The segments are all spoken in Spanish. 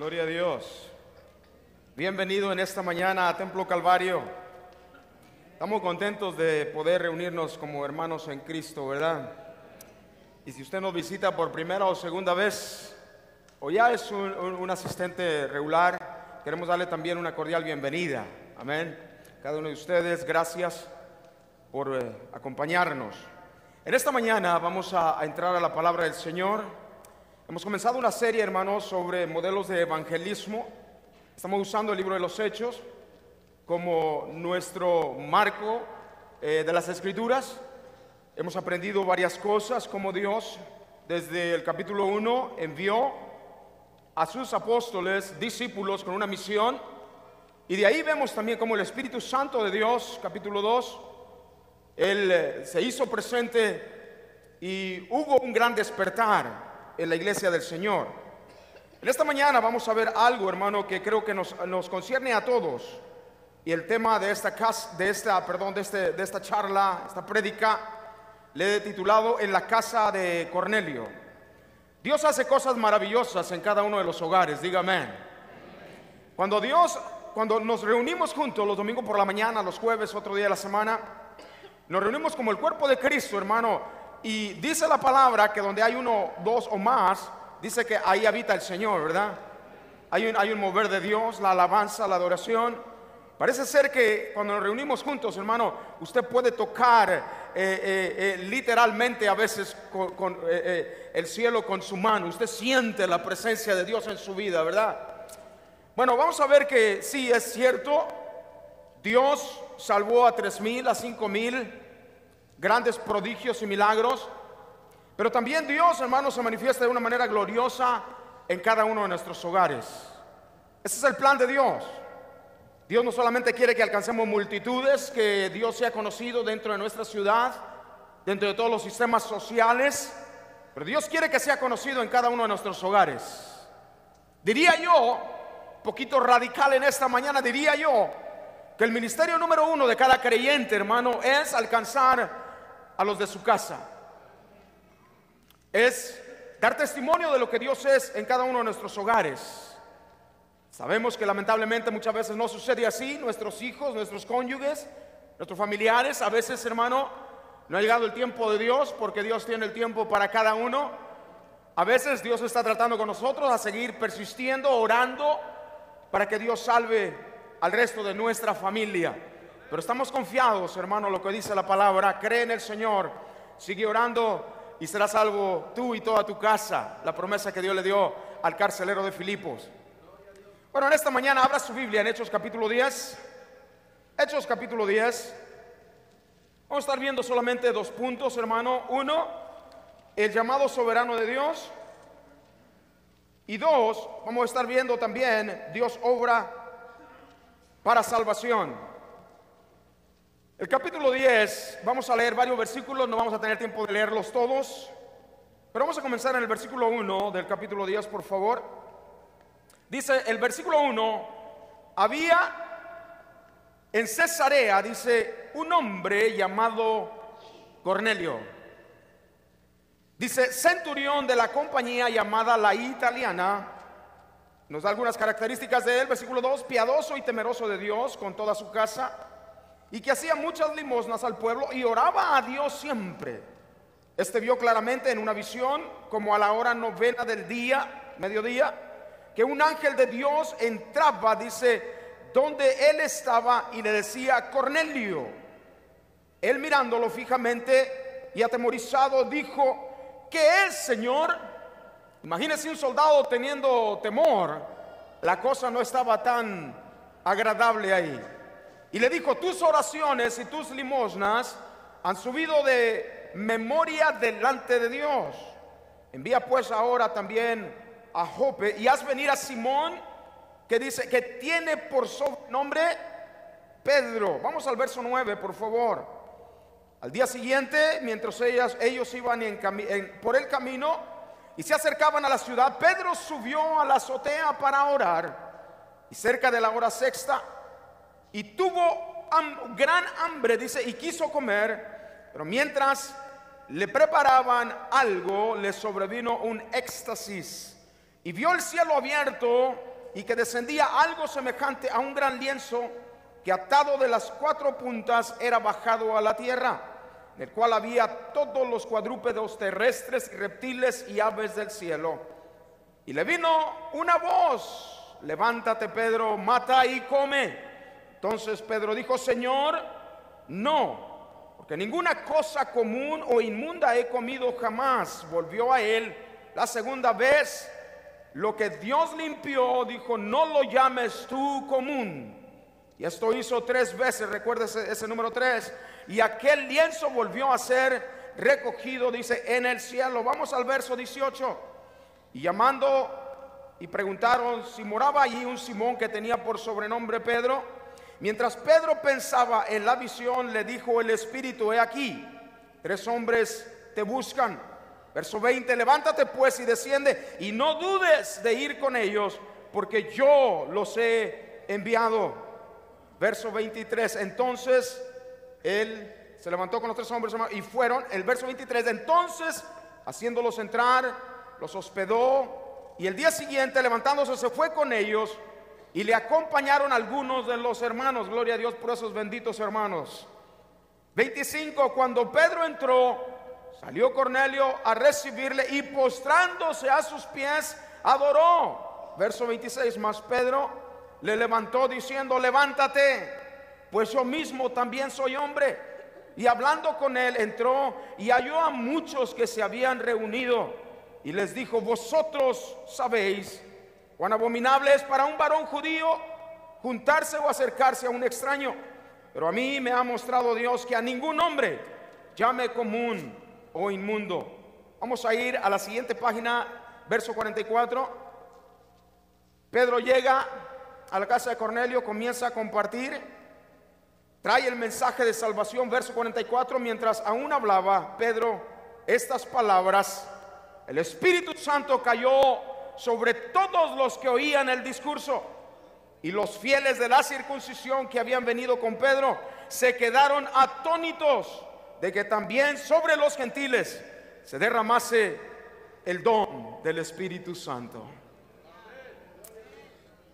Gloria a Dios. Bienvenido en esta mañana a Templo Calvario. Estamos contentos de poder reunirnos como hermanos en Cristo, ¿verdad? Y si usted nos visita por primera o segunda vez, o ya es un asistente regular, queremos darle también una cordial bienvenida. Amén. Cada uno de ustedes, gracias por acompañarnos. En esta mañana vamos a entrar a la palabra del Señor. Hemos comenzado una serie, hermanos, sobre modelos de evangelismo. Estamos usando el libro de los Hechos como nuestro marco de las Escrituras. Hemos aprendido varias cosas, como Dios, desde el capítulo 1, envió a sus apóstoles, discípulos, con una misión. Y de ahí vemos también cómo el Espíritu Santo de Dios, capítulo 2, Él se hizo presente y hubo un gran despertar en la iglesia del Señor. En esta mañana vamos a ver algo, hermano, que creo que nos concierne a todos. Y el tema de esta charla, esta prédica, le he titulado En la casa de Cornelio. Dios hace cosas maravillosas en cada uno de los hogares, diga amén. Cuando nos reunimos juntos los domingos por la mañana, los jueves, otro día de la semana, nos reunimos como el cuerpo de Cristo, hermano. Y dice la palabra que donde hay uno, dos o más, dice que ahí habita el Señor, ¿verdad? Hay un mover de Dios, la alabanza, la adoración. Parece ser que cuando nos reunimos juntos, hermano, usted puede tocar literalmente a veces con el cielo con su mano. Usted siente la presencia de Dios en su vida, ¿verdad? Bueno, vamos a ver que sí es cierto. Dios salvó a 3,000, a 5,000. Grandes prodigios y milagros. Pero también Dios, hermano, se manifiesta de una manera gloriosa en cada uno de nuestros hogares. Ese es el plan de Dios. Dios no solamente quiere que alcancemos multitudes, que Dios sea conocido dentro de nuestra ciudad, dentro de todos los sistemas sociales, pero Dios quiere que sea conocido en cada uno de nuestros hogares. Diría yo, poquito radical en esta mañana, diría yo que el ministerio número uno de cada creyente, hermano, es alcanzar a los de su casa. Es dar testimonio de lo que Dios es en cada uno de nuestros hogares. Sabemos que lamentablemente muchas veces no sucede así. Nuestros hijos, nuestros cónyuges, nuestros familiares, a veces, hermano, no ha llegado el tiempo de Dios, porque Dios tiene el tiempo para cada uno. A veces Dios está tratando con nosotros a seguir persistiendo, orando para que Dios salve al resto de nuestra familia. Pero estamos confiados, hermano, lo que dice la palabra. Cree en el Señor, sigue orando y serás salvo tú y toda tu casa. La promesa que Dios le dio al carcelero de Filipos. Bueno, en esta mañana abra su Biblia en Hechos capítulo 10. Hechos capítulo 10. Vamos a estar viendo solamente dos puntos, hermano. Uno, el llamado soberano de Dios. Y dos, vamos a estar viendo también Dios obra para salvación. El capítulo 10, vamos a leer varios versículos, no vamos a tener tiempo de leerlos todos, pero vamos a comenzar en el versículo 1 del capítulo 10, por favor. Dice el versículo 1, había en Cesarea, dice, un hombre llamado Cornelio. Dice, centurión de la compañía llamada la Italiana. Nos da algunas características de él. Versículo 2, piadoso y temeroso de Dios con toda su casa, y que hacía muchas limosnas al pueblo y oraba a Dios siempre. Este vio claramente en una visión, como a la hora 9 del día, mediodía, que un ángel de Dios entraba, dice, donde él estaba, y le decía, Cornelio. Él, mirándolo fijamente y atemorizado, dijo, ¿qué es, Señor? Imagínese un soldado teniendo temor. La cosa no estaba tan agradable ahí. Y le dijo, tus oraciones y tus limosnas han subido de memoria delante de Dios. Envía pues ahora también a Jope y haz venir a Simón, que dice que tiene por sobrenombre Pedro. Vamos al verso 9, por favor. Al día siguiente, mientras ellos iban por el camino y se acercaban a la ciudad, Pedro subió a la azotea para orar. Y cerca de la hora sexta, y tuvo gran hambre, dice, y quiso comer, pero mientras le preparaban algo, le sobrevino un éxtasis, y vio el cielo abierto y que descendía algo semejante a un gran lienzo que atado de las 4 puntas era bajado a la tierra, en el cual había todos los cuadrúpedos terrestres y reptiles y aves del cielo. Y le vino una voz: levántate, Pedro, mata y come. Entonces Pedro dijo: Señor, no, porque ninguna cosa común o inmunda he comido jamás. Volvió a él la segunda vez. Lo que Dios limpió, dijo, no lo llames tú común. Y esto hizo 3 veces, recuerda ese número 3. Y aquel lienzo volvió a ser recogido, dice, en el cielo. Vamos al verso 18. Y llamando y preguntaron si moraba allí un Simón que tenía por sobrenombre Pedro. Mientras Pedro pensaba en la visión, le dijo el Espíritu: he aquí, 3 hombres te buscan. Verso 20: levántate pues y desciende, y no dudes de ir con ellos, porque yo los he enviado. Verso 23: entonces él se levantó con los 3 hombres y fueron. El verso 23: entonces, haciéndolos entrar, los hospedó, y el día siguiente, levantándose, se fue con ellos, y le acompañaron algunos de los hermanos. Gloria a Dios por esos benditos hermanos. 25: cuando Pedro entró, salió Cornelio a recibirle, y postrándose a sus pies, adoró. Verso 26: mas Pedro le levantó diciendo: levántate, pues yo mismo también soy hombre. Y hablando con él, entró y halló a muchos que se habían reunido, y les dijo: vosotros sabéis cuán abominable es para un varón judío juntarse o acercarse a un extraño, pero a mí me ha mostrado Dios que a ningún hombre llame común o inmundo. Vamos a ir a la siguiente página, verso 44. Pedro llega a la casa de Cornelio, comienza a compartir, trae el mensaje de salvación. Verso 44: mientras aún hablaba Pedro estas palabras, el Espíritu Santo cayó sobre todos los que oían el discurso, y los fieles de la circuncisión que habían venido con Pedro se quedaron atónitos de que también sobre los gentiles se derramase el don del Espíritu Santo.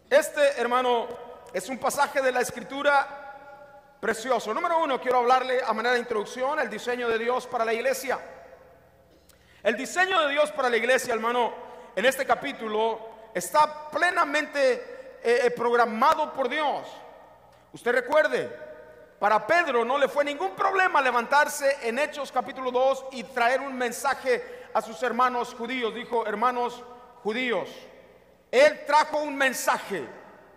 Este, hermano, es un pasaje de la Escritura precioso. Número 1, quiero hablarle a manera de introducción el diseño de Dios para la iglesia. El diseño de Dios para la iglesia, hermano, en este capítulo está plenamente programado por Dios. Usted recuerde, para Pedro no le fue ningún problema levantarse en Hechos capítulo 2 y traer un mensaje a sus hermanos judíos. Dijo: hermanos judíos. Él trajo un mensaje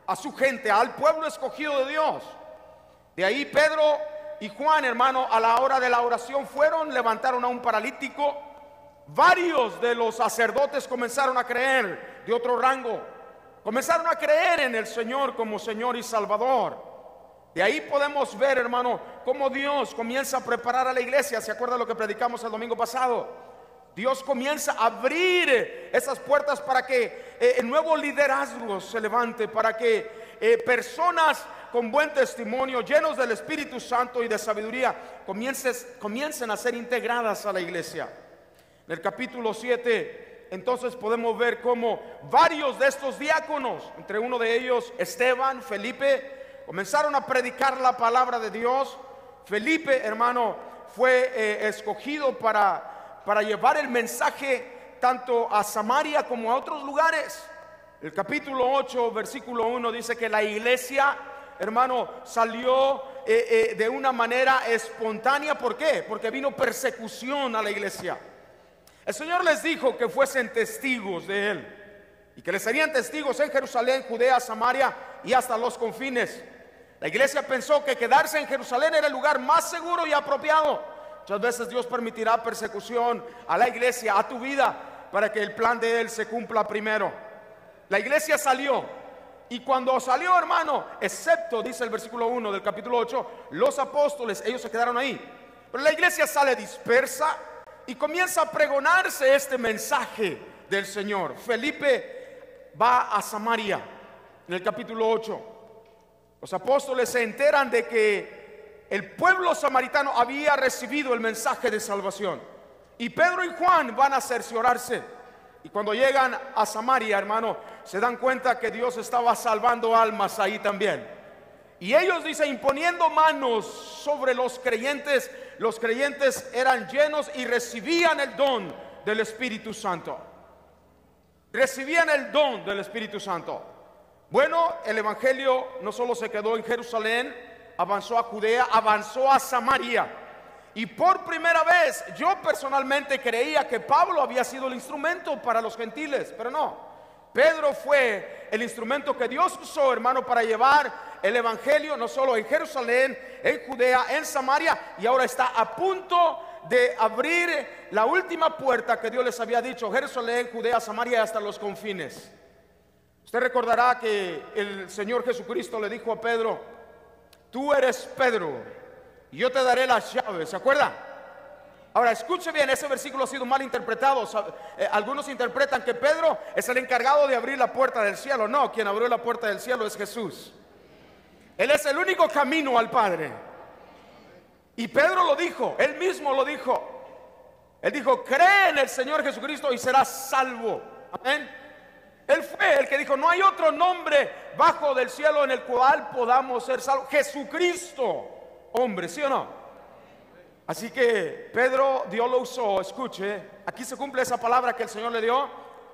a su gente, al pueblo escogido de Dios. De ahí Pedro y Juan, hermano, a la hora de la oración fueron, levantaron a un paralítico. Varios de los sacerdotes comenzaron a creer, de otro rango, comenzaron a creer en el Señor como Señor y Salvador. De ahí podemos ver, hermano, cómo Dios comienza a preparar a la iglesia. ¿Se acuerda lo que predicamos el domingo pasado? Dios comienza a abrir esas puertas para que el nuevo liderazgo se levante, para que personas con buen testimonio, llenos del Espíritu Santo y de sabiduría, comiencen a ser integradas a la iglesia. En el capítulo 7, entonces podemos ver cómo varios de estos diáconos, entre uno de ellos Esteban, Felipe, comenzaron a predicar la palabra de Dios. Felipe, hermano, fue escogido para llevar el mensaje tanto a Samaria como a otros lugares. El capítulo 8, versículo 1 dice que la iglesia, hermano, salió de una manera espontánea. ¿Por qué? Porque vino persecución a la iglesia. El Señor les dijo que fuesen testigos de Él, y que les serían testigos en Jerusalén, Judea, Samaria y hasta los confines. La iglesia pensó que quedarse en Jerusalén era el lugar más seguro y apropiado. Muchas veces Dios permitirá persecución a la iglesia, a tu vida, para que el plan de Él se cumpla primero. La iglesia salió, y cuando salió, hermano, excepto, dice el versículo 1 del capítulo 8, los apóstoles, ellos se quedaron ahí. Pero la iglesia sale dispersa y comienza a pregonarse este mensaje del Señor. Felipe va a Samaria en el capítulo 8. Los apóstoles se enteran de que el pueblo samaritano había recibido el mensaje de salvación, y Pedro y Juan van a cerciorarse. Y cuando llegan a Samaria, hermano, se dan cuenta que Dios estaba salvando almas ahí también. Y ellos dicen, imponiendo manos sobre los creyentes eran llenos y recibían el don del Espíritu Santo. Recibían el don del Espíritu Santo. Bueno, el evangelio no solo se quedó en Jerusalén, avanzó a Judea, avanzó a Samaria. Y por primera vez yo personalmente creía que Pablo había sido el instrumento para los gentiles, pero no. Pedro fue el instrumento que Dios usó, hermano, para llevar el evangelio no solo en Jerusalén, en Judea, en Samaria, y ahora está a punto de abrir la última puerta que Dios les había dicho: Jerusalén, Judea, Samaria y hasta los confines. Usted recordará que el Señor Jesucristo le dijo a Pedro: tú eres Pedro, y yo te daré las llaves. ¿Se acuerda? Ahora escuche bien, ese versículo ha sido mal interpretado. Algunos interpretan que Pedro es el encargado de abrir la puerta del cielo. No, quien abrió la puerta del cielo es Jesús. Él es el único camino al Padre. Y Pedro lo dijo, él mismo lo dijo. Él dijo: cree en el Señor Jesucristo y serás salvo. Amén. Él fue el que dijo: no hay otro nombre bajo del cielo en el cual podamos ser salvos. Jesucristo, hombre, ¿sí o no? Así que Pedro, Dios lo usó. Escuche, aquí se cumple esa palabra que el Señor le dio: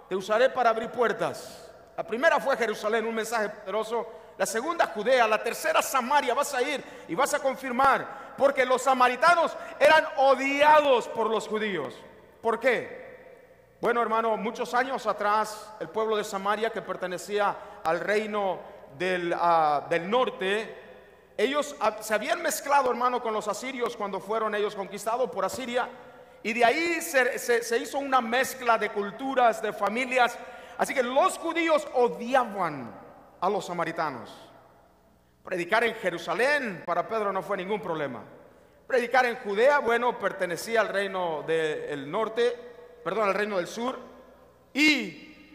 te usaré para abrir puertas. La primera fue Jerusalén, un mensaje poderoso. La segunda, Judea. La tercera, Samaria. Vas a ir y vas a confirmar, porque los samaritanos eran odiados por los judíos. ¿Por qué? Bueno, hermano, muchos años atrás el pueblo de Samaria, que pertenecía al reino del norte, ellos se habían mezclado, hermano, con los asirios cuando fueron ellos conquistados por Asiria. Y de ahí se hizo una mezcla de culturas, de familias. Así que los judíos odiaban a los samaritanos. Predicar en Jerusalén para Pedro no fue ningún problema. Predicar en Judea, bueno, pertenecía al reino del norte, perdón, al reino del sur.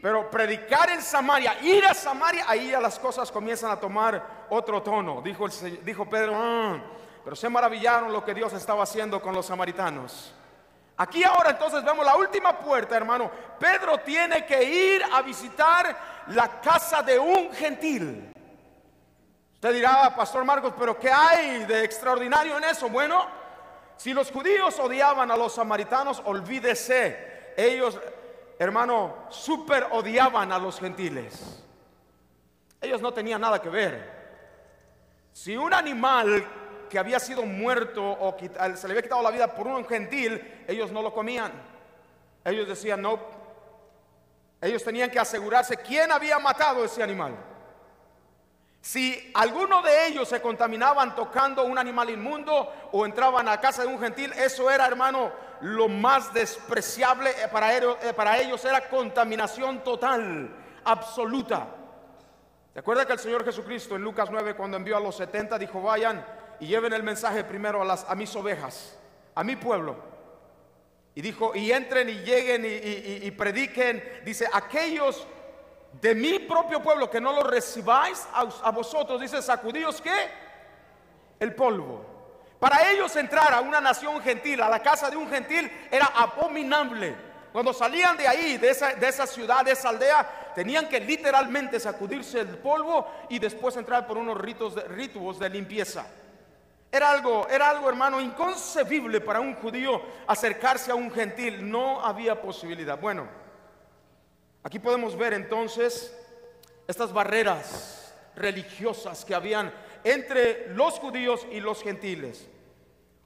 Pero predicar en Samaria, ir a Samaria, ahí ya las cosas comienzan a tomar otro tono. Dijo Pedro: pero se maravillaron lo que Dios estaba haciendo con los samaritanos. Aquí ahora entonces vemos la última puerta, hermano. Pedro tiene que ir a visitar la casa de un gentil. Usted dirá: Pastor Marcos, pero ¿qué hay de extraordinario en eso? Bueno, si los judíos odiaban a los samaritanos, olvídese. Ellos, hermano, súper odiaban a los gentiles. Ellos no tenían nada que ver. Si un animal que había sido muerto o se le había quitado la vida por un gentil, ellos no lo comían. Ellos decían: no. Ellos tenían que asegurarse quién había matado ese animal. Si alguno de ellos se contaminaban tocando un animal inmundo o entraban a casa de un gentil, eso era, hermano, lo más despreciable para ellos. Era contaminación total, absoluta. ¿Se acuerda que el Señor Jesucristo en Lucas 9, cuando envió a los 70, dijo: vayan y lleven el mensaje primero a mis ovejas, a mi pueblo? Y dijo: y entren y lleguen y prediquen. Dice: aquellos de mi propio pueblo que no lo recibáis, a vosotros, dice, sacudíos ¿qué? El polvo. Para ellos entrar a una nación gentil, a la casa de un gentil, era abominable. Cuando salían de ahí, de esa ciudad, de esa aldea, tenían que literalmente sacudirse el polvo y después entrar por unos ritos de limpieza. Era algo, hermano, inconcebible para un judío acercarse a un gentil. No había posibilidad. Bueno, aquí podemos ver entonces estas barreras religiosas que habían entre los judíos y los gentiles.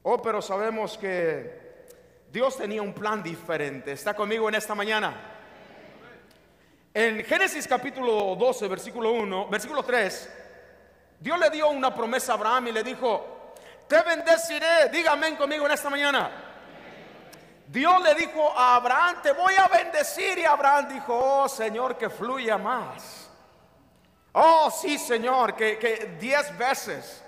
Oh, pero sabemos que Dios tenía un plan diferente. ¿Está conmigo en esta mañana? En Génesis capítulo 12, versículo 3, Dios le dio una promesa a Abraham y le dijo: te bendeciré. Dígame conmigo en esta mañana. Dios le dijo a Abraham: te voy a bendecir. Y Abraham dijo: oh Señor, que fluya más. Oh sí, Señor, que 10 veces.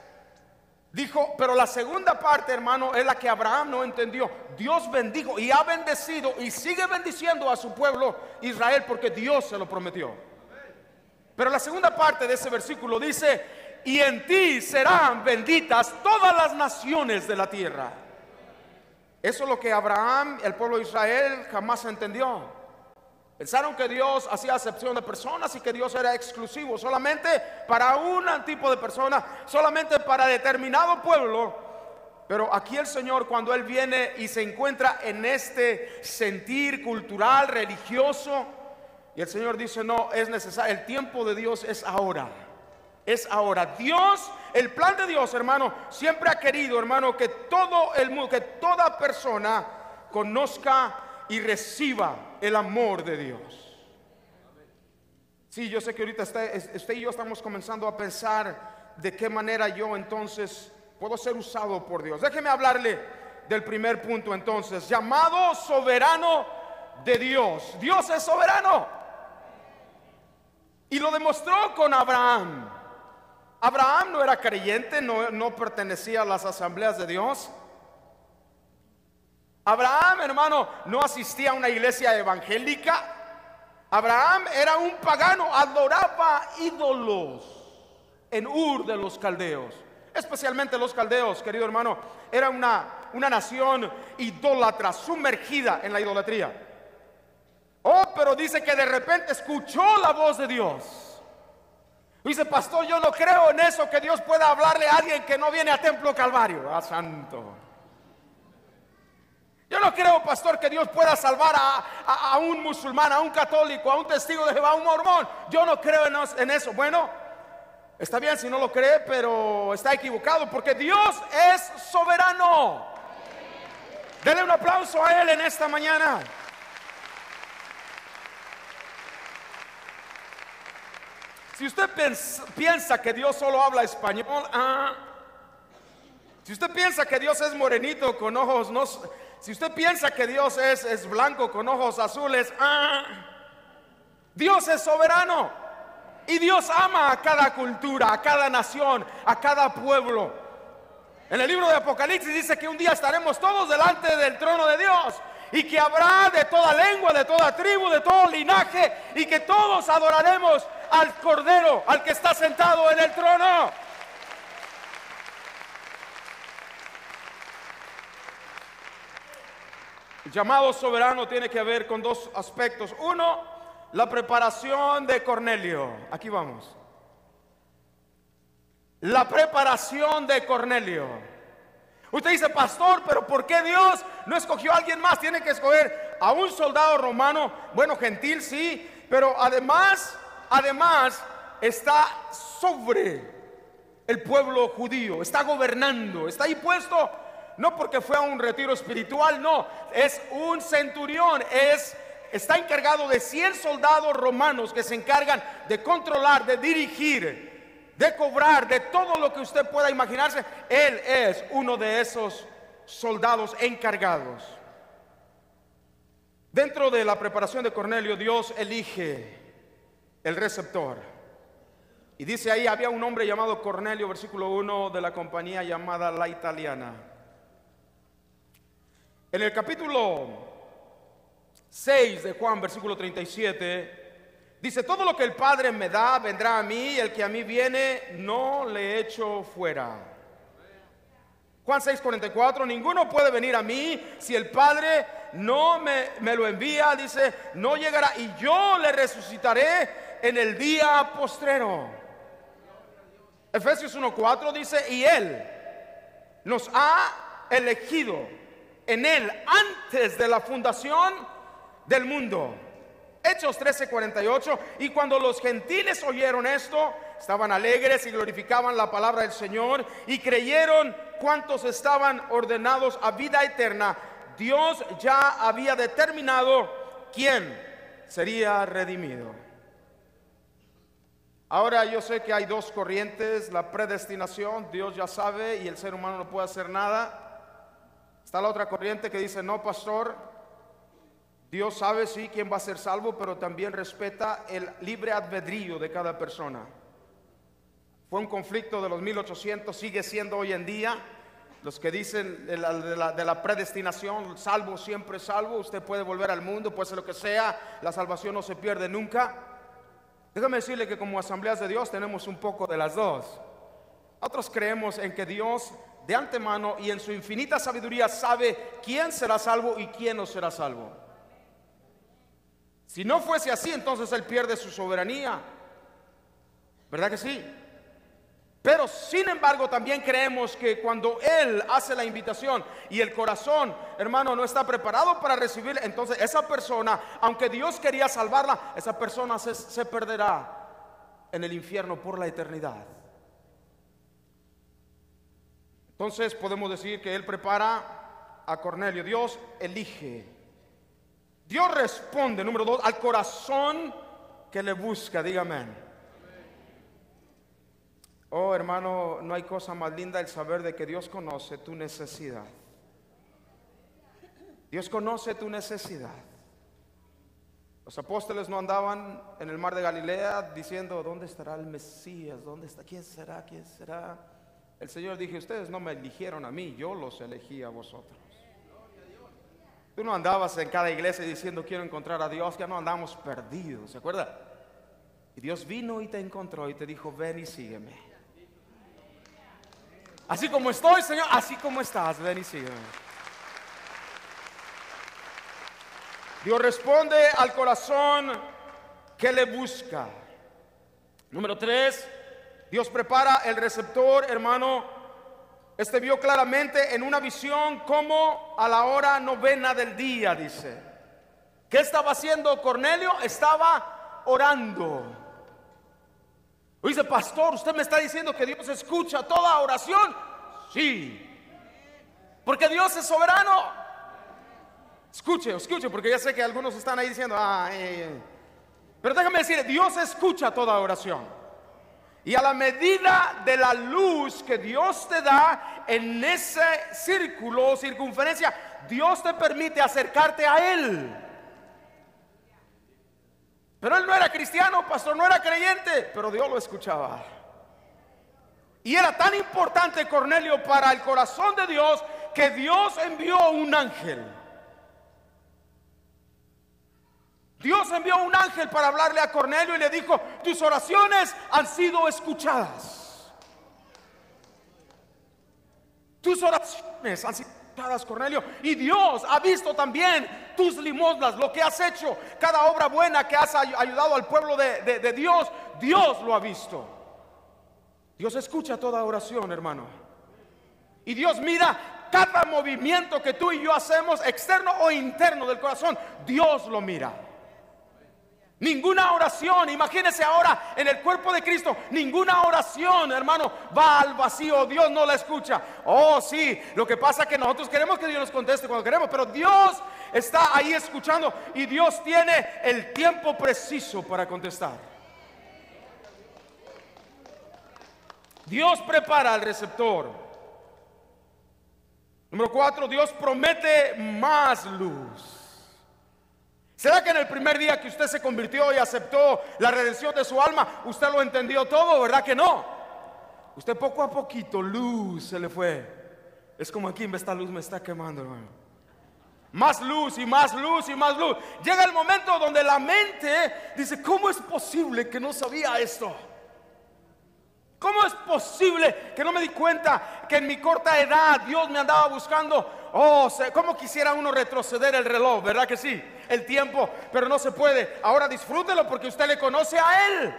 Dijo, pero la segunda parte, hermano, es la que Abraham no entendió. Dios bendijo y ha bendecido y sigue bendiciendo a su pueblo Israel, porque Dios se lo prometió. Pero la segunda parte de ese versículo dice: y en ti serán benditas todas las naciones de la tierra. Eso es lo que Abraham, el pueblo de Israel, jamás entendió. Pensaron que Dios hacía acepción de personas y que Dios era exclusivo solamente para un tipo de persona, solamente para determinado pueblo. Pero aquí el Señor, cuando Él viene y se encuentra en este sentir cultural, religioso, y el Señor dice: no, es necesario, el tiempo de Dios es ahora. Es ahora. Dios, el plan de Dios, hermano, siempre ha querido, hermano, que todo el mundo, que toda persona conozca y reciba el amor de Dios. Sí, yo sé que ahorita usted y yo estamos comenzando a pensar de qué manera yo entonces puedo ser usado por Dios. Déjeme hablarle del primer punto entonces: llamado soberano de Dios. Dios es soberano y lo demostró con Abraham. Abraham no era creyente, no pertenecía a las asambleas de Dios. Abraham, hermano, no asistía a una iglesia evangélica. Abraham era un pagano, adoraba ídolos en Ur de los caldeos. Especialmente los caldeos, querido hermano, era una nación idólatra, sumergida en la idolatría. Oh, pero dice que de repente escuchó la voz de Dios. Dice: pastor, yo no creo en eso, que Dios pueda hablarle a alguien que no viene a Templo Calvario. Ah, santo. Yo no creo, pastor, que Dios pueda salvar a un musulmán, a un católico, a un testigo de Jehová, a un mormón. Yo no creo en eso. Bueno, está bien si no lo cree, pero está equivocado, porque Dios es soberano. Denle un aplauso a Él en esta mañana. Si usted piensa que Dios solo habla español, si usted piensa que Dios es morenito con ojos, si usted piensa que Dios es blanco con ojos azules, Dios es soberano. Y Dios ama a cada cultura, a cada nación, a cada pueblo. En el libro de Apocalipsis dice que un día estaremos todos delante del trono de Dios, y que habrá de toda lengua, de toda tribu, de todo linaje, y que todos adoraremos al Cordero, al que está sentado en el trono. El llamado soberano tiene que ver con dos aspectos. Uno, la preparación de Cornelio. Aquí vamos. La preparación de Cornelio. Usted dice: pastor, pero ¿por qué Dios no escogió a alguien más? Tiene que escoger a un soldado romano, bueno, gentil, sí, pero además está sobre el pueblo judío, está gobernando, está ahí puesto. No porque fue a un retiro espiritual, no, es un centurión, está encargado de 100 soldados romanos que se encargan de controlar, de dirigir, de cobrar, de todo lo que usted pueda imaginarse. Él es uno de esos soldados encargados. Dentro de la preparación de Cornelio, Dios elige el receptor. Y dice ahí: había un hombre llamado Cornelio, versículo 1, de la compañía llamada La Italiana. En el capítulo 6 de Juan, versículo 37, dice: todo lo que el Padre me da vendrá a mí, y el que a mí viene no le echo fuera. Juan 6:44, ninguno puede venir a mí si el Padre no me lo envía, dice, no llegará, y yo le resucitaré en el día postrero. Efesios 1:4 dice: y Él nos ha elegido en Él antes de la fundación del mundo. Hechos 13:48, y cuando los gentiles oyeron esto, estaban alegres y glorificaban la palabra del Señor, y creyeron cuantos estaban ordenados a vida eterna. Dios ya había determinado quién sería redimido. Ahora yo sé que hay dos corrientes: la predestinación, Dios ya sabe y el ser humano no puede hacer nada. Está la otra corriente que dice: no, pastor, Dios sabe sí quién va a ser salvo, pero también respeta el libre albedrío de cada persona. Fue un conflicto de los 1800, sigue siendo hoy en día. Los que dicen de la predestinación, salvo siempre salvo, usted puede volver al mundo, puede ser lo que sea, la salvación no se pierde nunca. Déjame decirle que como asambleas de Dios tenemos un poco de las dos. Otros creemos en que Dios de antemano y en su infinita sabiduría sabe quién será salvo y quién no será salvo. Si no fuese así, entonces él pierde su soberanía. ¿Verdad que sí? Pero sin embargo también creemos que cuando él hace la invitación y el corazón, hermano, no está preparado para recibir, entonces esa persona, aunque Dios quería salvarla, esa persona se perderá en el infierno por la eternidad. Entonces podemos decir que él prepara a Cornelio. Dios elige. Dios responde, número 2, al corazón que le busca. Dígame. Oh, hermano, no hay cosa más linda el saber de que Dios conoce tu necesidad. Dios conoce tu necesidad. Los apóstoles no andaban en el mar de Galilea diciendo: ¿dónde estará el Mesías? ¿Dónde está? ¿Quién será? ¿Quién será? El Señor dijo: ustedes no me eligieron a mí, yo los elegí a vosotros. Tú no andabas en cada iglesia diciendo: quiero encontrar a Dios. Ya no andamos perdidos, ¿se acuerda? Y Dios vino y te encontró y te dijo: ven y sígueme. Así como estoy, Señor, así como estás, ven y sígueme. Dios responde al corazón que le busca. Número 3, Dios prepara el receptor, hermano. Este vio claramente en una visión como a la hora 9 del día, dice. ¿Qué estaba haciendo Cornelio? Estaba orando. Dice: pastor, ¿usted me está diciendo que Dios escucha toda oración? Sí, porque Dios es soberano. Escuche, porque ya sé que algunos están ahí diciendo: pero déjame decir, Dios escucha toda oración. Y a la medida de la luz que Dios te da en ese círculo o circunferencia, Dios te permite acercarte a Él. Pero él no era cristiano, pastor, no era creyente, pero Dios lo escuchaba. Y era tan importante Cornelio para el corazón de Dios que Dios envió un ángel. Dios envió un ángel para hablarle a Cornelio y le dijo: tus oraciones han sido escuchadas. Tus oraciones han sido escuchadas, Cornelio. Y Dios ha visto también tus limosnas, lo que has hecho, cada obra buena que has ayudado al pueblo de Dios. Dios lo ha visto. Dios escucha toda oración, hermano. Y Dios mira cada movimiento que tú y yo hacemos, externo o interno del corazón. Dios lo mira. Ninguna oración, imagínese ahora en el cuerpo de Cristo, ninguna oración, hermano, va al vacío. Dios no la escucha. Oh, sí, lo que pasa es que nosotros queremos que Dios nos conteste cuando queremos, pero Dios está ahí escuchando y Dios tiene el tiempo preciso para contestar. Dios prepara al receptor. Número 4, Dios promete más luz. ¿Será que en el primer día que usted se convirtió y aceptó la redención de su alma, usted lo entendió todo? ¿Verdad que no? Usted poco a poquito, luz se le fue. Es como aquí: esta luz me está quemando, hermano. Más luz y más luz y más luz. Llega el momento donde la mente dice: ¿cómo es posible que no sabía esto? ¿Cómo es posible que no me di cuenta que en mi corta edad Dios me andaba buscando? Oh, cómo quisiera uno retroceder el reloj, ¿verdad que sí? El tiempo, pero no se puede. Ahora disfrútelo porque usted le conoce a Él.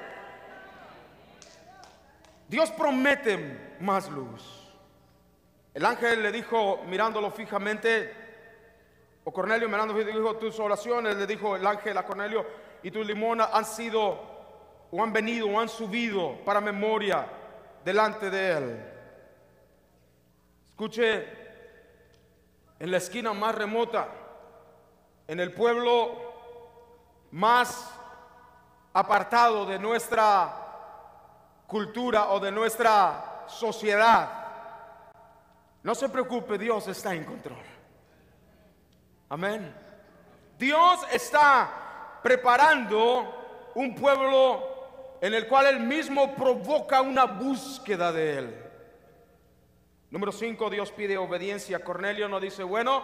Dios promete más luz. El ángel le dijo, mirándolo fijamente, o Cornelio mirándolo, dijo: tus oraciones, le dijo el ángel a Cornelio, y tus limonas han sido, o han venido, o han subido para memoria delante de Él. Escuche, en la esquina más remota, en el pueblo más apartado de nuestra cultura o de nuestra sociedad, no se preocupe, Dios está en control. Amén. Dios está preparando un pueblo en el cual Él mismo provoca una búsqueda de Él. Número 5, Dios pide obediencia. Cornelio no dice: bueno,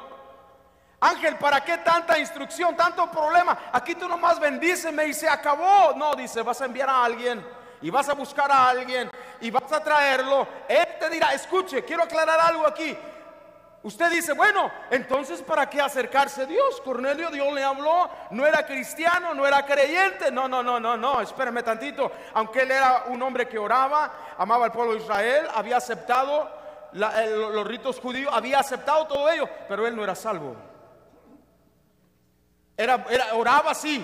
ángel, ¿para qué tanta instrucción, tanto problema? Aquí tú nomás bendíceme y se acabó. No, dice: vas a enviar a alguien y vas a buscar a alguien y vas a traerlo. Él te dirá. Escuche, quiero aclarar algo aquí. Usted dice, bueno, entonces ¿para qué acercarse a Dios? Cornelio, Dios le habló, no era cristiano, no era creyente. No, espérame tantito. Aunque él era un hombre que oraba, amaba al pueblo de Israel, había aceptado los ritos judíos, había aceptado todo ello, pero él no era salvo. Oraba, sí,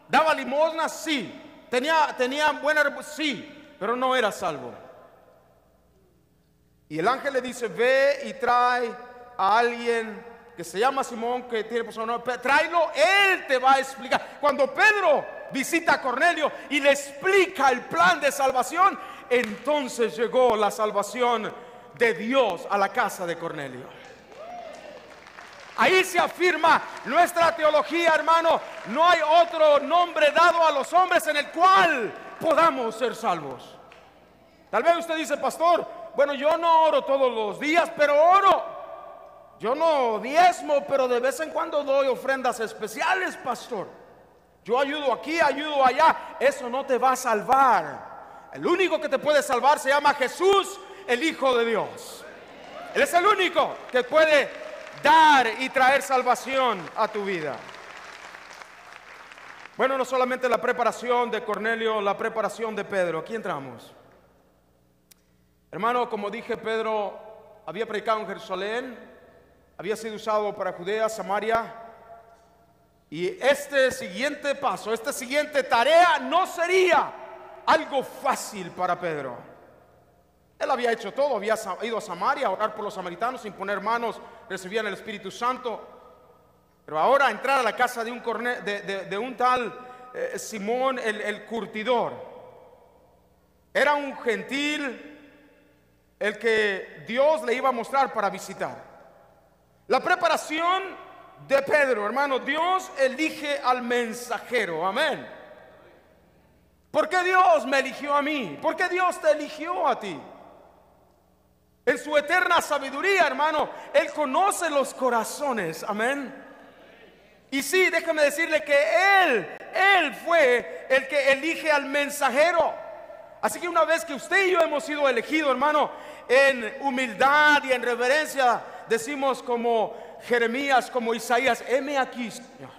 daba limosnas, sí, tenía buena, sí, pero no era salvo. Y el ángel le dice, ve y trae a alguien que se llama Simón, que tiene por su nombre, tráelo, él te va a explicar. Cuando Pedro visita a Cornelio y le explica el plan de salvación, entonces llegó la salvación de Dios a la casa de Cornelio. Ahí se afirma nuestra teología, hermano. No hay otro nombre dado a los hombres en el cual podamos ser salvos. Tal vez usted dice, pastor, bueno, yo no oro todos los días, pero oro. Yo no diezmo, pero de vez en cuando doy ofrendas especiales, pastor. Yo ayudo aquí, ayudo allá. Eso no te va a salvar. El único que te puede salvar se llama Jesús, el Hijo de Dios. Él es el único que puede dar y traer salvación a tu vida. Bueno, no solamente la preparación de Cornelio, la preparación de Pedro. Aquí entramos. Hermano, como dije, Pedro había predicado en Jerusalén, había sido usado para Judea, Samaria, y este siguiente paso, esta siguiente tarea no sería algo fácil para Pedro. Él había hecho todo, había ido a Samaria a orar por los samaritanos, sin poner manos, recibían el Espíritu Santo. Pero ahora entrar a la casa de un tal Simón el curtidor, era un gentil el que Dios le iba a mostrar para visitar. La preparación de Pedro, hermano, Dios elige al mensajero, amén. ¿Por qué Dios me eligió a mí? ¿Por qué Dios te eligió a ti? En su eterna sabiduría, hermano, Él conoce los corazones, amén. Y sí, déjame decirle que Él fue el que elige al mensajero. Así que una vez que usted y yo hemos sido elegidos, hermano, en humildad y en reverencia, decimos como Jeremías, como Isaías, heme aquí, Señor,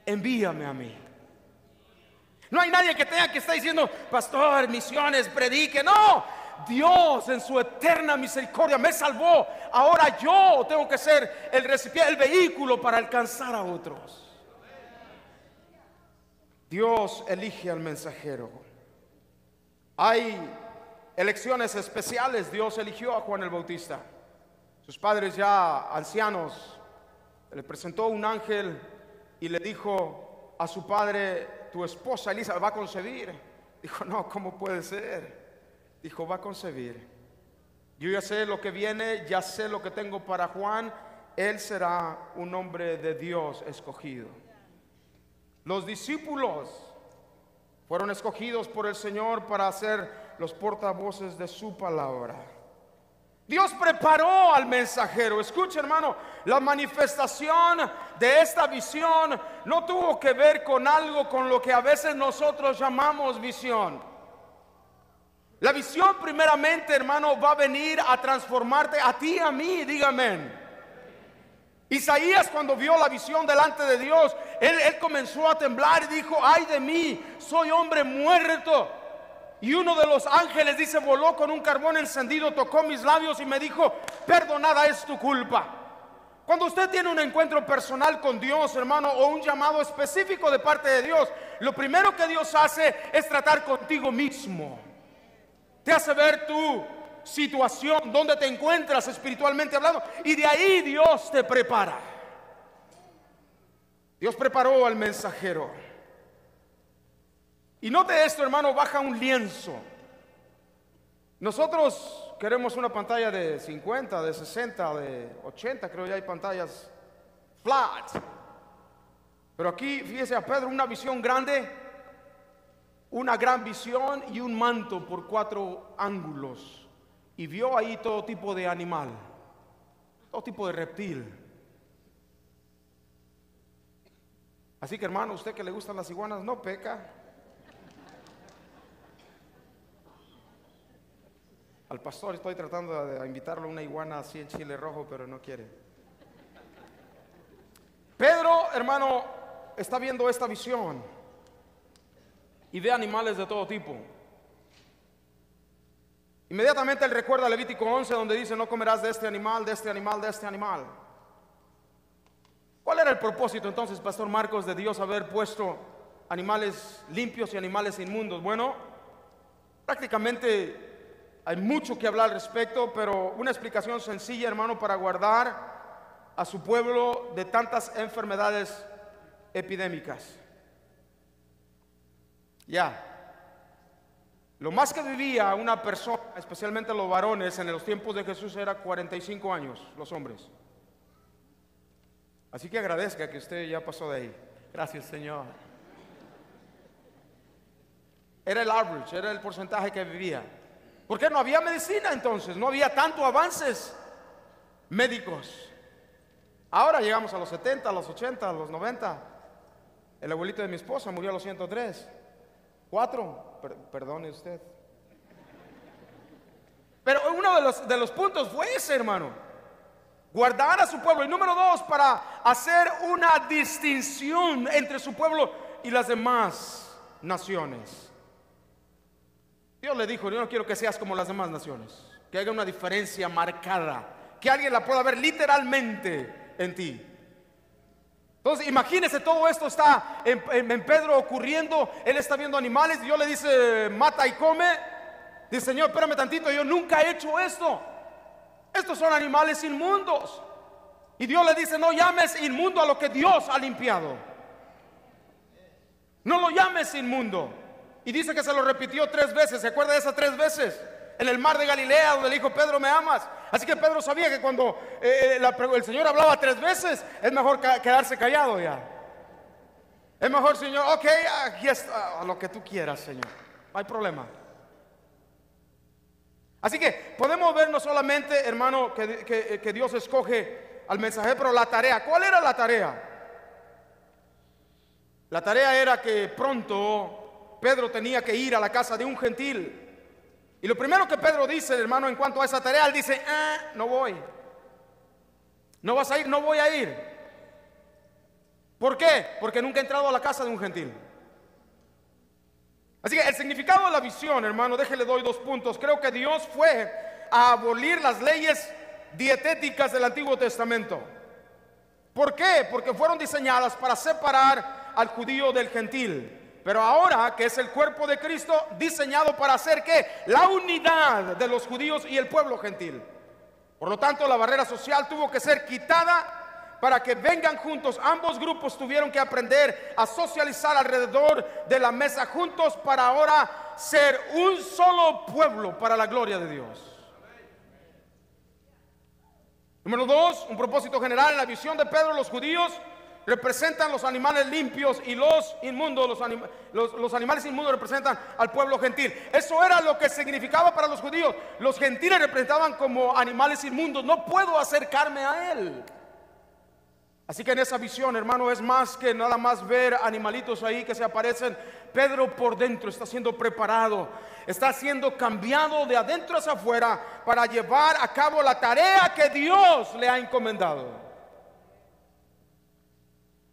envíame a mí. No hay nadie que tenga que estar diciendo, pastor, misiones, predique. No, Dios en su eterna misericordia me salvó. Ahora yo tengo que ser el recipiente, el vehículo para alcanzar a otros. Dios elige al mensajero. Hay elecciones especiales. Dios eligió a Juan el Bautista. Sus padres ya ancianos, le presentó un ángel y le dijo a su padre, tu esposa Elisa va a concebir. Dijo, no, ¿cómo puede ser? Dijo, va a concebir. Yo ya sé lo que viene, ya sé lo que tengo para Juan. Él será un hombre de Dios escogido. Los discípulos fueron escogidos por el Señor para ser los portavoces de su palabra. Dios preparó al mensajero. Escucha, hermano, la manifestación de esta visión no tuvo que ver con algo con lo que a veces nosotros llamamos visión. La visión primeramente, hermano, va a venir a transformarte a ti y a mí, dígame. Isaías, cuando vio la visión delante de Dios, él comenzó a temblar y dijo, ay de mí, soy hombre muerto. Y uno de los ángeles, dice, voló con un carbón encendido, tocó mis labios y me dijo, perdonada es tu culpa. Cuando usted tiene un encuentro personal con Dios, hermano, o un llamado específico de parte de Dios, lo primero que Dios hace es tratar contigo mismo. Te hace ver tu situación, donde te encuentras espiritualmente hablando, y de ahí Dios te prepara. Dios preparó al mensajero. Y note esto, hermano, baja un lienzo. Nosotros queremos una pantalla de 50, de 60, de 80, creo ya hay pantallas flat. Pero aquí, fíjese a Pedro, una visión grande, una gran visión y un manto por 4 ángulos. Y vio ahí todo tipo de animal, todo tipo de reptil. Así que, hermano, usted que le gustan las iguanas, no peca. Al pastor estoy tratando de invitarlo a una iguana así en chile rojo, pero no quiere. Pedro, hermano, está viendo esta visión y ve animales de todo tipo. Inmediatamente él recuerda Levítico 11, donde dice: no comerás de este animal, de este animal, de este animal. ¿Cuál era el propósito entonces, Pastor Marcos, de Dios haber puesto animales limpios y animales inmundos? Bueno, prácticamente hay mucho que hablar al respecto, pero una explicación sencilla, hermano, para guardar a su pueblo de tantas enfermedades epidémicas. Ya. Lo más que vivía una persona, especialmente los varones, en los tiempos de Jesús era 45 años, los hombres. Así que agradezca que usted ya pasó de ahí. Gracias, Señor. Era el average, era el porcentaje que vivía. Porque no había medicina entonces, no había tanto avances médicos. Ahora llegamos a los 70, a los 80, a los 90. El abuelito de mi esposa murió a los 103. 4, perdone usted. Pero uno de los puntos fue ese, hermano: guardar a su pueblo. Y número 2, para hacer una distinción entre su pueblo y las demás naciones. Dios le dijo: yo no quiero que seas como las demás naciones, que haya una diferencia marcada, que alguien la pueda ver literalmente en ti. Entonces imagínese, todo esto está en Pedro ocurriendo. Él está viendo animales y Dios le dice: mata y come. Dice: Señor, espérame tantito, yo nunca he hecho esto. Estos son animales inmundos. Y Dios le dice: no llames inmundo a lo que Dios ha limpiado. No lo llames inmundo. Y dice que se lo repitió 3 veces. ¿Se acuerda de esas 3 veces? En el mar de Galilea, donde le dijo: Pedro, ¿me amas? Así que Pedro sabía que cuando el Señor hablaba 3 veces, es mejor quedarse callado ya. Es mejor, Señor, ok, aquí está, lo que tú quieras, Señor, no hay problema. Así que podemos ver no solamente, hermano, que Dios escoge al mensajero, pero la tarea. ¿Cuál era la tarea? La tarea era que pronto Pedro tenía que ir a la casa de un gentil. Y lo primero que Pedro dice, hermano, en cuanto a esa tarea, él dice: no voy. ¿No vas a ir? No voy a ir. ¿Por qué? Porque nunca he entrado a la casa de un gentil. Así que el significado de la visión, hermano, déjele doy 2 puntos. Creo que Dios fue a abolir las leyes dietéticas del Antiguo Testamento. ¿Por qué? Porque fueron diseñadas para separar al judío del gentil. Pero ahora, que es el cuerpo de Cristo, diseñado para hacer ¿qué? La unidad de los judíos y el pueblo gentil. Por lo tanto, la barrera social tuvo que ser quitada para que vengan juntos. Ambos grupos tuvieron que aprender a socializar alrededor de la mesa juntos para ahora ser un solo pueblo para la gloria de Dios. Número 2, un propósito general en la visión de Pedro: los judíos representan los animales limpios y los inmundos, los animales inmundos representan al pueblo gentil. Eso era lo que significaba para los judíos. Los gentiles representaban como animales inmundos. No puedo acercarme a él. Así que en esa visión, hermano, es más que nada más ver animalitos ahí que se aparecen. Pedro por dentro está siendo preparado, está siendo cambiado de adentro hacia afuera para llevar a cabo la tarea que Dios le ha encomendado.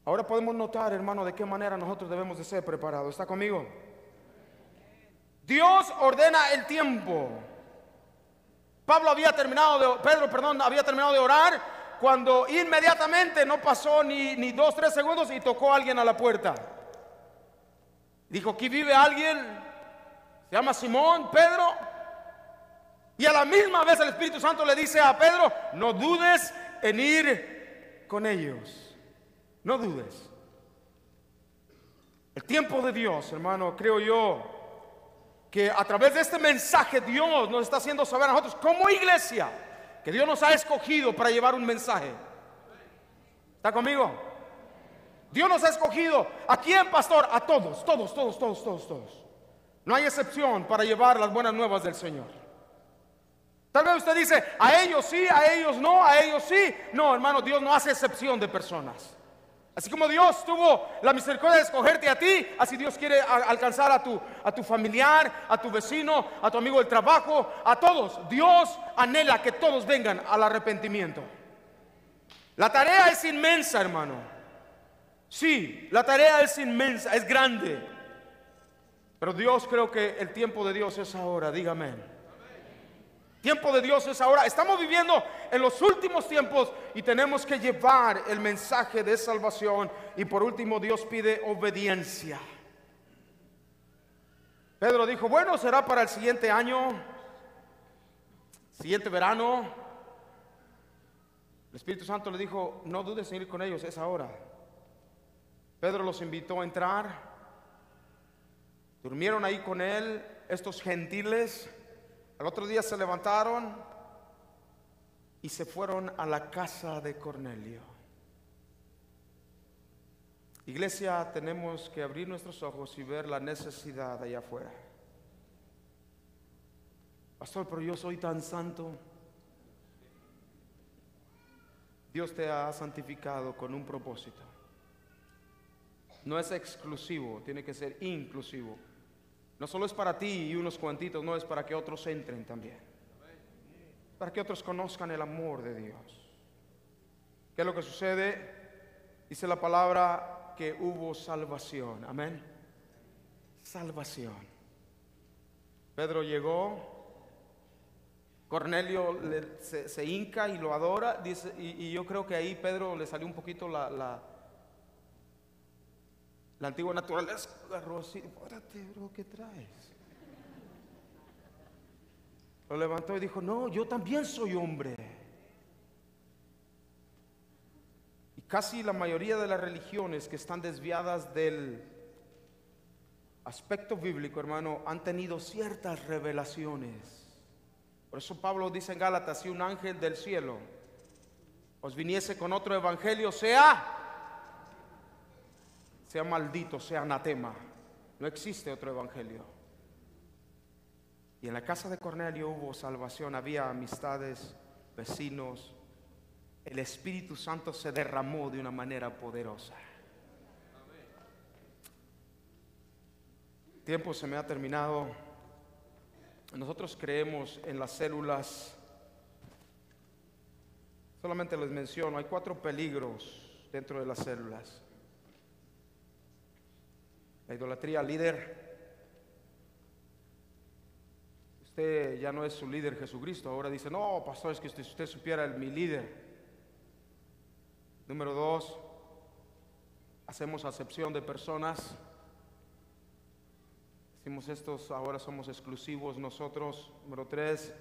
Ahora podemos notar, hermano, de qué manera nosotros debemos de ser preparados. ¿Está conmigo? Dios ordena el tiempo. Pedro había terminado de orar cuando inmediatamente no pasó ni 2, 3 segundos y tocó a alguien a la puerta. Dijo: aquí vive alguien, se llama Simón, Pedro. Y a la misma vez el Espíritu Santo le dice a Pedro: no dudes en ir con ellos. No dudes. El tiempo de Dios, hermano, creo yo que a través de este mensaje Dios nos está haciendo saber a nosotros como iglesia que Dios nos ha escogido para llevar un mensaje. ¿Está conmigo? Dios nos ha escogido. ¿A quién, pastor? A todos. No hay excepción para llevar las buenas nuevas del Señor. Tal vez usted dice: a ellos sí, a ellos no, a ellos sí. No, hermano, Dios no hace excepción de personas. Así como Dios tuvo la misericordia de escogerte a ti, así Dios quiere alcanzar a tu familiar, a tu vecino, a tu amigo del trabajo, a todos. Dios anhela que todos vengan al arrepentimiento. La tarea es inmensa, hermano. Sí, la tarea es inmensa, es grande. Pero Dios, creo que el tiempo de Dios es ahora, dígame. Tiempo de Dios es ahora. Estamos viviendo en los últimos tiempos y tenemos que llevar el mensaje de salvación. Y por último, Dios pide obediencia. Pedro dijo, bueno, será para el siguiente año, siguiente verano. El Espíritu Santo le dijo, no dudes en ir con ellos, es ahora. Pedro los invitó a entrar. Durmieron ahí con él estos gentiles. Al otro día se levantaron y se fueron a la casa de Cornelio. Iglesia, tenemos que abrir nuestros ojos y ver la necesidad allá afuera. Pastor, pero yo soy tan santo. Dios te ha santificado con un propósito. No es exclusivo, tiene que ser inclusivo. No solo es para ti y unos cuantitos, no, es para que otros entren también. Para que otros conozcan el amor de Dios. ¿Qué es lo que sucede? Dice la palabra que hubo salvación. Amén. Salvación. Pedro llegó. Cornelio se hinca y lo adora. Dice, y yo creo que ahí Pedro le salió un poquito la antigua naturaleza. Agarró así, espérate, bro, ¿qué traes? Lo levantó y dijo, no, yo también soy hombre. Y casi la mayoría de las religiones que están desviadas del aspecto bíblico, hermano, han tenido ciertas revelaciones. Por eso Pablo dice en Gálatas, si un ángel del cielo os viniese con otro evangelio, sea maldito, sea anatema. No existe otro evangelio. Y en la casa de Cornelio hubo salvación, había amistades, vecinos. El Espíritu Santo se derramó de una manera poderosa. El tiempo se me ha terminado. Nosotros creemos en las células. Solamente les menciono, hay 4 peligros dentro de las células. La idolatría al líder. Usted ya no es su líder Jesucristo. Ahora dice, no, pastor, es que usted supiera mi líder. Número 2, hacemos acepción de personas. Decimos, estos ahora somos exclusivos nosotros. Número 3,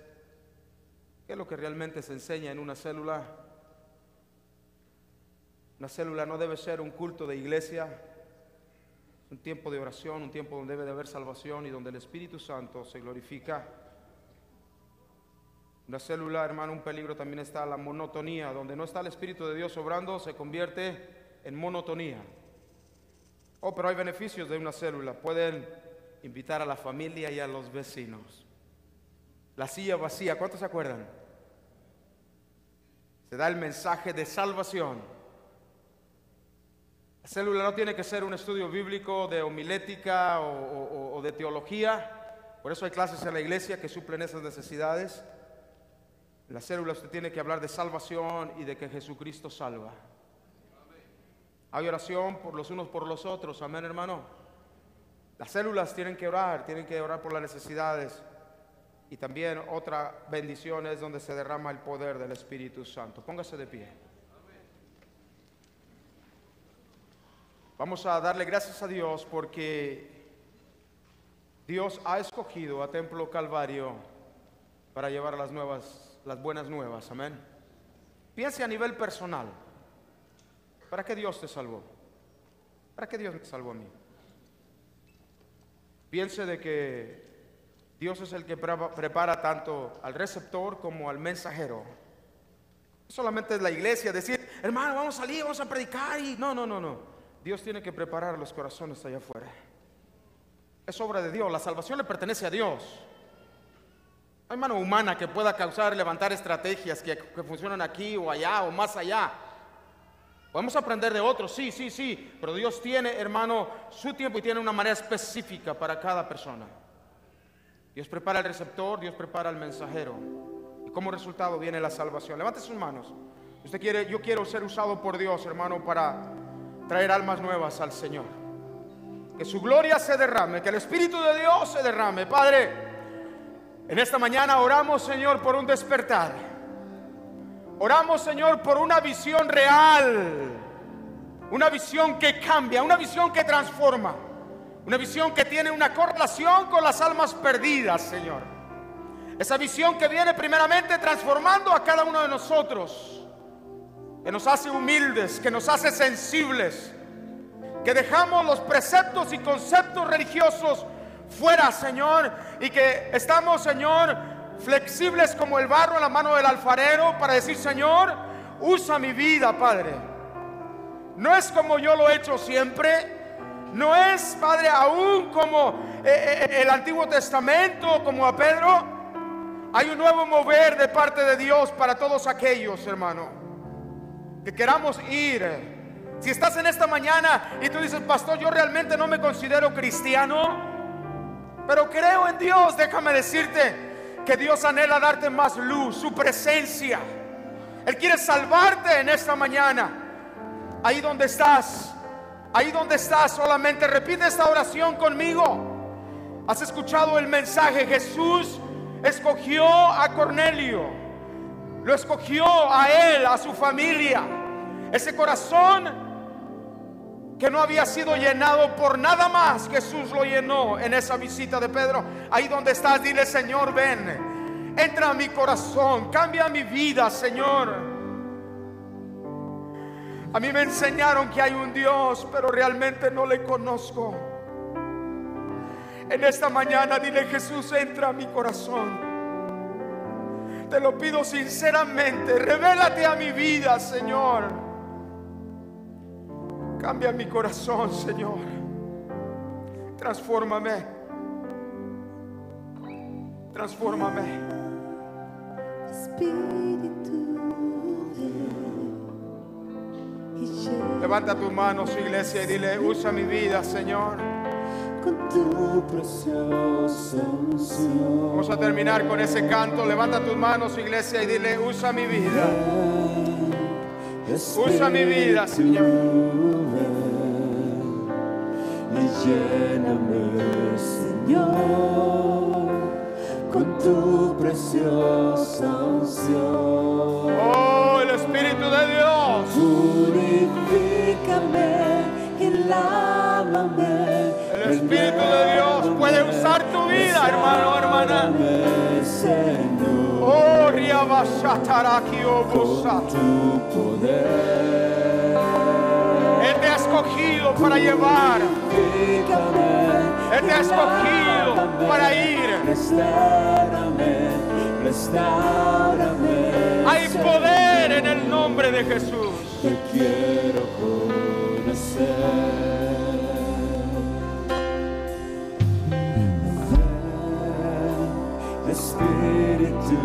¿qué es lo que realmente se enseña en una célula? Una célula no debe ser un culto de iglesia. Un tiempo de oración, un tiempo donde debe de haber salvación y donde el Espíritu Santo se glorifica. Una célula, hermano, un peligro también está la monotonía. Donde no está el Espíritu de Dios obrando, se convierte en monotonía. Oh, pero hay beneficios de una célula. Pueden invitar a la familia y a los vecinos. La silla vacía, ¿cuántos se acuerdan? Se da el mensaje de salvación. La célula no tiene que ser un estudio bíblico de homilética o de teología. Por eso hay clases en la iglesia que suplen esas necesidades. En la célula usted tiene que hablar de salvación y de que Jesucristo salva. Hay oración por los unos por los otros, amén, hermano. Las células tienen que orar por las necesidades. Y también otra bendición es donde se derrama el poder del Espíritu Santo. Póngase de pie. Vamos a darle gracias a Dios porque Dios ha escogido a Templo Calvario para llevar las buenas nuevas, amén. Piense a nivel personal. ¿Para qué Dios te salvó? ¿Para qué Dios me salvó a mí? Piense de que Dios es el que prepara tanto al receptor como al mensajero. No solamente es la iglesia decir, hermano, vamos a salir, vamos a predicar y no. Dios tiene que preparar los corazones allá afuera. Es obra de Dios, la salvación le pertenece a Dios. No hay mano humana que pueda levantar estrategias que funcionan aquí o allá o más allá. Podemos aprender de otros, sí, sí, sí, pero Dios tiene, hermano, su tiempo y tiene una manera específica para cada persona. Dios prepara el receptor, Dios prepara el mensajero. Y como resultado viene la salvación. Levante sus manos. Usted quiere, yo quiero ser usado por Dios, hermano, para traer almas nuevas al Señor. Que su gloria se derrame, que el Espíritu de Dios se derrame. Padre, en esta mañana oramos, Señor, por un despertar. Oramos, Señor, por una visión real, una visión que cambia, una visión que transforma, una visión que tiene una correlación con las almas perdidas, Señor. Esa visión que viene primeramente transformando a cada uno de nosotros, que nos hace humildes, que nos hace sensibles, que dejamos los preceptos y conceptos religiosos fuera, Señor, y que estamos, Señor, flexibles como el barro en la mano del alfarero para decir: Señor, usa mi vida, Padre. No es como yo lo he hecho siempre, no es, Padre, aún como el Antiguo Testamento, como a Pedro. Hay un nuevo mover de parte de Dios para todos aquellos, hermano, que queramos ir. Si estás en esta mañana y tú dices: pastor, yo realmente no me considero cristiano, pero creo en Dios, déjame decirte que Dios anhela darte más luz, su presencia. Él quiere salvarte en esta mañana. Ahí donde estás, solamente repite esta oración conmigo. Has escuchado el mensaje. Jesús escogió a Cornelio, lo escogió a él, a su familia. Ese corazón que no había sido llenado por nada más, Jesús lo llenó en esa visita de Pedro. Ahí donde estás, dile: Señor, ven, entra a mi corazón, cambia mi vida, Señor. A mí me enseñaron que hay un Dios, pero realmente no le conozco. En esta mañana dile: Jesús, entra a mi corazón. Te lo pido sinceramente, revélate a mi vida, Señor. Cambia mi corazón, Señor. Transfórmame. Transfórmame. Levanta tus manos, iglesia, y dile: usa mi vida, Señor. Con tu preciosa unción. Vamos a terminar con ese canto. Levanta tus manos, iglesia, y dile: usa mi vida. Usa mi vida, Señor. Y lléname, Señor, con tu preciosa unción. Oh, el Espíritu de Dios. Purifícame y lávame. El Espíritu de Dios puede usar tu vida, hermano, hermana. Oh, Riabashataraki Obusa. Tu poder. Él te ha escogido para llevar. Él te ha escogido para ir. Hay poder en el nombre de Jesús. Te quiero conocer. Espíritu.